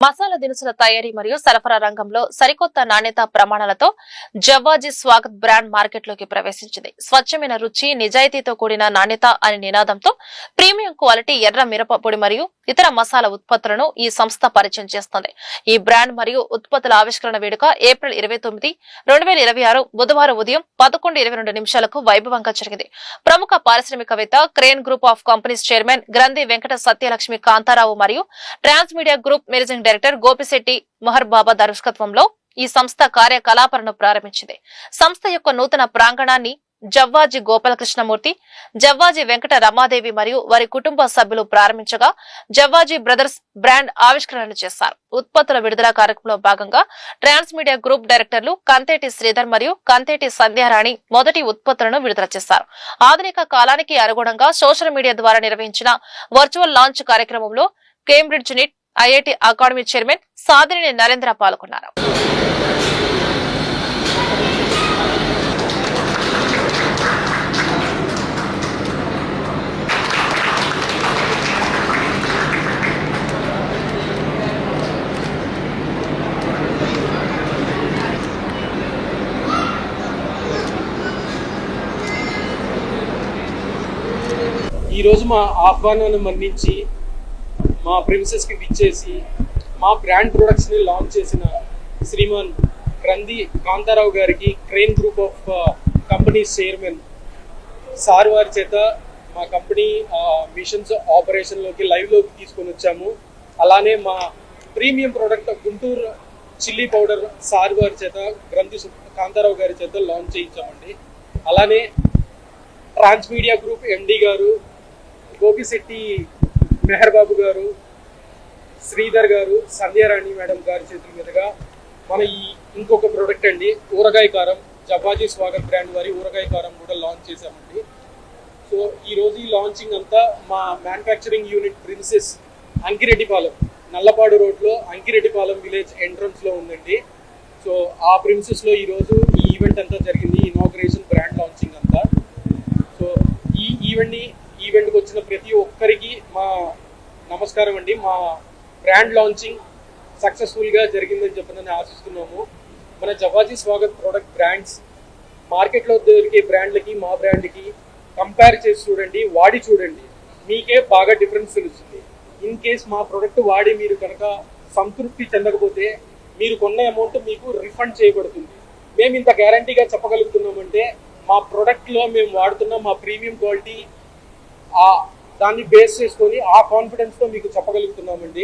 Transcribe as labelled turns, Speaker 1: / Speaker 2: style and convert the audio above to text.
Speaker 1: మసాలా దినుసుల తయారీ మరియు సరఫరా రంగంలో సరికొత్త నాణ్యత ప్రమాణాలతో జవ్వాజీ స్వాగత్ బ్రాండ్ మార్కెట్లోకి ప్రవేశించింది. స్వచ్ఛమైన రుచి, నిజాయితీతో కూడిన నాణ్యత అనే నినాదంతో ప్రీమియం క్వాలిటీ ఎర్ర మిరప పొడి మరియు ఇతర మసాలా ఉత్పత్తులను ఈ సంస్థ పరిచయం చేస్తుంది. ఈ బ్రాండ్ మరియు ఉత్పత్తుల ఆవిష్కరణ వేడుక ఏప్రిల్ 29, 2026 బుధవారం ఉదయం 11:22 వైభవంగా జరిగింది. ప్రముఖ పారిశ్రామికవేత్త, crane group of companies chairman Granthi Venkata Satyalakshmi Kantharao మరియు Trans Media group managing director Gopisetti Mohar Baba దర్శకత్వంలో ఈ సంస్థ కార్యకలాపాలను ప్రారంభించింది. సంస్థ యొక్క నూతన ప్రాంగణాన్ని జవ్వాజీ గోపాలకృష్ణమూర్తి, జవ్వాజీ వెంకట రమాదేవి మరియు వారి కుటుంబ సభ్యులు ప్రారంభించగా జవ్వాజీ బ్రదర్స్ బ్రాండ్ ఆవిష్కరణలు చేశారు. ఉత్పత్తుల విడుదల కార్యక్రమంలో భాగంగా ట్రాన్స్ మీడియా గ్రూప్ డైరెక్టర్లు కంతేటి శ్రీధర్ మరియు కంతేటి సంధ్యారాణి మొదటి ఉత్పత్తులను విడుదల చేశారు. ఆధునిక కాలానికి అనుగుణంగా సోషల్ మీడియా ద్వారా నిర్వహించిన వర్చువల్ లాంచ్ కార్యక్రమంలో Cambridge NIT IIT academy chairman Sadineni Narendra పాల్గొన్నారు.
Speaker 2: ఈ రోజు మా ఆహ్వానాన్ని మన్నించి మా ప్రిమిసెస్ కి విచ్చేసి మా బ్రాండ్ ప్రొడక్ట్స్ ని లాంచ్ చేసిన శ్రీమాన్ గ్రంథి కాంతారావు గారికి, crane group of companies chairman sir వారి చేత మా కంపెనీ మిషన్స్ ఆపరేషన్ లోకి లైవ్ లోకి తీసుకొని వచ్చాము. అలానే మా premium product Guntur chilli powder sir వారి చేత, గ్రంథి కాంతారావు గారి చేత లాంచ్ చేయించామండి. అలానే ట్రాన్స్ మీడియా గ్రూప్ ఎండి గారు, గోపిశెట్టి మెహర్ బాబు గారు, శ్రీధర్ గారు, సంధ్యారాణి మేడం గారి చేతుల మీదుగా మన ఈ ఇంకొక ప్రోడక్ట్ అండి, ఊరగాయ కారం, జవ్వాజీ స్వాగత్ బ్రాండ్ వారి ఊరగాయ కారం కూడా లాంచ్ చేశామండి. సో ఈరోజు ఈ లాంచింగ్ అంతా మా manufacturing unit premises Ankireddypalem, Nallapadu రోడ్లో అంకిరెడ్డిపాలెం విలేజ్ ఎంట్రన్స్లో ఉందండి. సో ఆ ప్రిన్సెస్లో ఈరోజు ఈ ఈవెంట్ అంతా జరిగింది, ఇనాగ్రేషన్ బ్రాండ్ లాంచింగ్ అంతా. సో ఈ ఈవెంట్కి వచ్చిన ప్రతి ఒక్కరికి మా నమస్కారం అండి. మా బ్రాండ్ లాంచింగ్ సక్సెస్ఫుల్గా జరిగిందని చెప్పని ఆశిస్తున్నాము. మన జవ్వాజీ స్వాగత్ ప్రోడక్ట్ బ్రాండ్స్ మార్కెట్లో దొరికే బ్రాండ్లకి మా బ్రాండ్కి కంపేర్ చేసి చూడండి, వాడి చూడండి, మీకే బాగా డిఫరెన్స్ తెలుస్తుంది. ఇన్ కేస్ మా ప్రోడక్ట్ వాడి మీరు కనుక సంతృప్తి చెందకపోతే మీరు కొన్న అమౌంట్ మీకు రిఫండ్ చేయబడుతుంది. మేము ఇంత గ్యారంటీగా చెప్పగలుగుతున్నామంటే మా ప్రోడక్ట్లో మేము వాడుతున్న మా ప్రీమియం క్వాలిటీ దాన్ని బేస్ చేసుకొని ఆ కాన్ఫిడెన్స్తో మీకు చెప్పగలుగుతున్నామండి.